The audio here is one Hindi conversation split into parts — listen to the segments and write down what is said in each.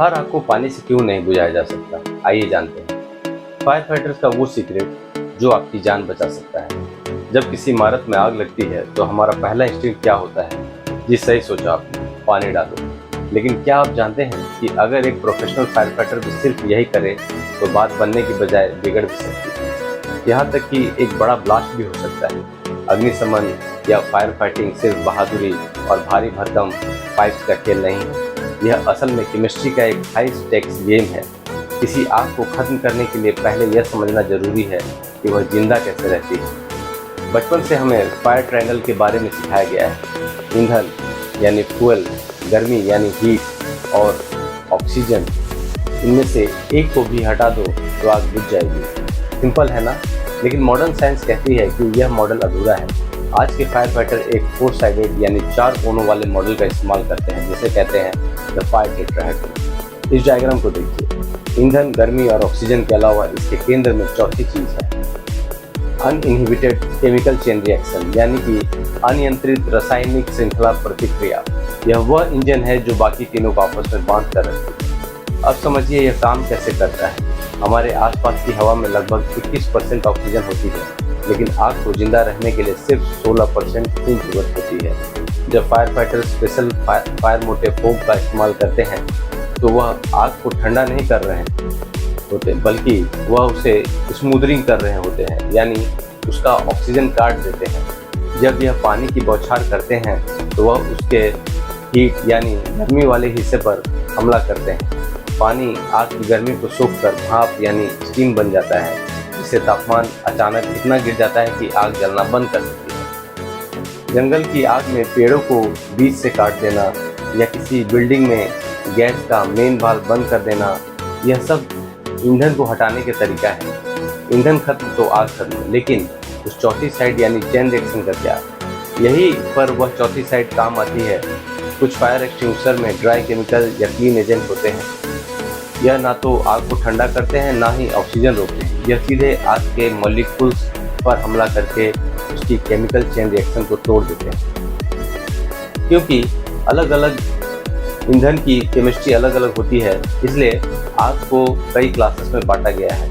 हर आग को पानी से क्यों नहीं बुझाया जा सकता? आइए जानते हैं। फायर फाइटर्स का वो सीक्रेट जो आपकी जान बचा सकता है। जब किसी इमारत में आग लगती है तो हमारा पहला इंस्टिंक्ट क्या होता है? जी सही सोचा आपने, पानी डालो। लेकिन क्या आप जानते हैं कि अगर एक प्रोफेशनल फायर फाइटर भी सिर्फ यही करे तो बात बनने की बजाय बिगड़ भी सकती है। यहाँ तक कि एक बड़ा ब्लास्ट भी हो सकता है। अग्निशमन या फायर फाइटिंग सिर्फ बहादुरी और भारी भरकम पाइप्स का खेल नहीं है। यह असल में केमिस्ट्री का एक हाई स्टेक्स गेम है। किसी आग को खत्म करने के लिए पहले यह समझना जरूरी है कि वह जिंदा कैसे रहती है। बचपन से हमें फायर ट्रायंगल के बारे में सिखाया गया है। ईंधन यानी फ्यूल, गर्मी यानी हीट और ऑक्सीजन, इनमें से एक को भी हटा दो तो आग बुझ जाएगी। सिंपल है ना? लेकिन मॉडर्न साइंस कहती है कि यह मॉडल अधूरा है। आज के फायर फाइटर एक 4 साइडेड यानी 4 कोनों वाले मॉडल का इस्तेमाल करते हैं, जिसे कहते हैं द फायर टेट्राहेड्रन। इस डायग्राम को देखिए। ईंधन, गर्मी और ऑक्सीजन के अलावा इसके केंद्र में चौथी चीज है अनइनहिबिटेड केमिकल चेन रिएक्शन, यानी कि अनियंत्रित रासायनिक श्रृंखला प्रतिक्रिया। यह वह इंजन है जो बाकी तीनों को आपस में बांध कर रखती है। अब समझिए यह काम कैसे करता है। हमारे आसपास की हवा में लगभग 21% ऑक्सीजन होती है, लेकिन आग को जिंदा रहने के लिए सिर्फ 16% की जरूरत होती है। जब fire fighter special fire motive foam का इस्तेमाल करते हैं तो वह आग को ठंडा नहीं कर रहे होते, बल्कि वह उसे स्मूदरिंग कर रहे होते हैं, यानी उसका ऑक्सीजन काट देते हैं। जब यह पानी की बौछार करते हैं तो वह उसके हीट यानी गर्मी वाले हिस्से पर हमला करते हैं। पानी आग की गर्मी को सोखकर भाप यानी स्टीम बन जाता है, जिससे तापमान अचानक इतना गिर जाता है कि आग जलना बंद कर सकती है। जंगल की आग में पेड़ों को बीच से काट देना या किसी बिल्डिंग में गैस का मेन वाल्व बंद कर देना, यह सब ईंधन को हटाने के तरीका है। ईंधन खत्म तो आग खत्म, लेकिन उस चौथी साइड यानी चेन रिएक्शन का क्या? यही पर वह चौथी साइड काम आती है। कुछ फायर एक्सटिंग्विशर में ड्राई केमिकल या क्लीन एजेंट होते हैं। यह ना तो आग को ठंडा करते हैं, ना ही ऑक्सीजन रोकते हैं। यह सीधे आग के मॉलिक्यूल्स पर हमला करके उसकी केमिकल चेन रिएक्शन को तोड़ देते हैं। क्योंकि अलग अलग ईंधन की केमिस्ट्री अलग अलग होती है, इसलिए आग को कई क्लासेस में बांटा गया है।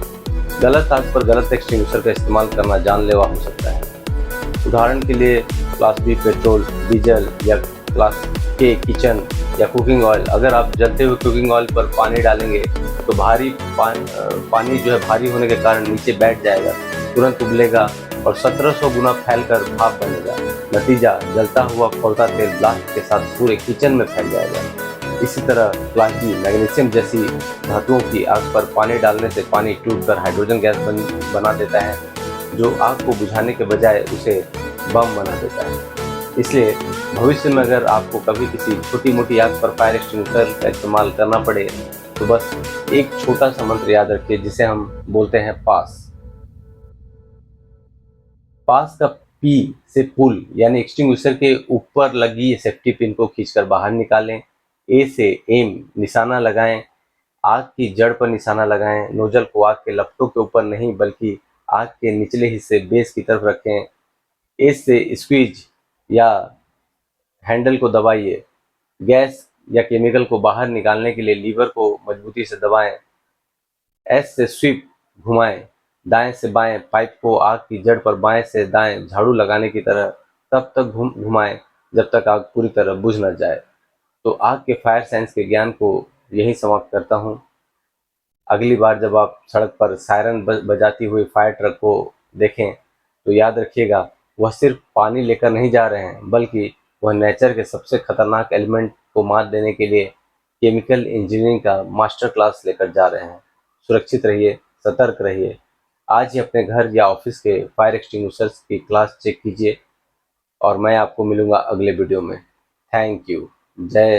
गलत आग पर गलत एक्सटिंग्विशर का इस्तेमाल करना जानलेवा हो सकता है। उदाहरण के लिए क्लास बी पेट्रोल, डीजल या क्लास के किचन या कुकिंग ऑयल। अगर आप जलते हुए कुकिंग ऑयल पर पानी डालेंगे तो पानी जो है भारी होने के कारण नीचे बैठ जाएगा, तुरंत उबलेगा और 1700 गुना फैलकर भाप बनेगा। नतीजा, जलता हुआ खौलता तेल ब्लास्ट के साथ पूरे किचन में फैल जाएगा। इसी तरह क्लास बी मैग्नीशियम जैसी धातुओं की आग पर पानी डालने से पानी टूटकर हाइड्रोजन गैस बना देता है, जो आग को बुझाने के बजाय उसे बम बना देता है। इसलिए भविष्य में अगर आपको कभी किसी छोटी मोटी आग पर फायर एक्सटिंग्विशर का इस्तेमाल करना पड़े तो बस एक छोटा सा मंत्र याद रखिए, जिसे हम बोलते हैं पास। पास का पी से पुल यानी एक्सटिंग्विशर के ऊपर लगी सेफ्टी पिन को खींचकर बाहर निकालें। ए से एम, निशाना लगाएं, आग की जड़ पर निशाना लगाएं। नोजल को आग के लपटों के ऊपर नहीं बल्कि आग के निचले हिस्से बेस की तरफ रखें। एस से स्क्वीज या हैंडल को दबाइए। गैस या केमिकल को बाहर निकालने के लिए लीवर को मजबूती से दबाएं। एस से स्वीप, घुमाएं। दाएं से बाएं, पाइप को आग की जड़ पर बाएं से दाएं झाड़ू लगाने की तरह तब तक घुमाएं जब तक आग पूरी तरह बुझ न जाए। तो आग के फायर साइंस के ज्ञान को यही समाप्त करता हूं। अगली बार जब आप सड़क पर सायरन बजाती हुई फायर ट्रक को देखें तो याद रखिएगा, वह सिर्फ पानी लेकर नहीं जा रहे हैं, बल्कि वह नेचर के सबसे खतरनाक एलिमेंट को मात देने के लिए केमिकल इंजीनियरिंग का मास्टर क्लास लेकर जा रहे हैं। सुरक्षित रहिए, सतर्क रहिए। आज ही अपने घर या ऑफिस के फायर एक्सटिंग्विशर्स की क्लास चेक कीजिए और मैं आपको मिलूंगा अगले वीडियो में। Thank you. जय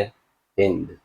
हिंद।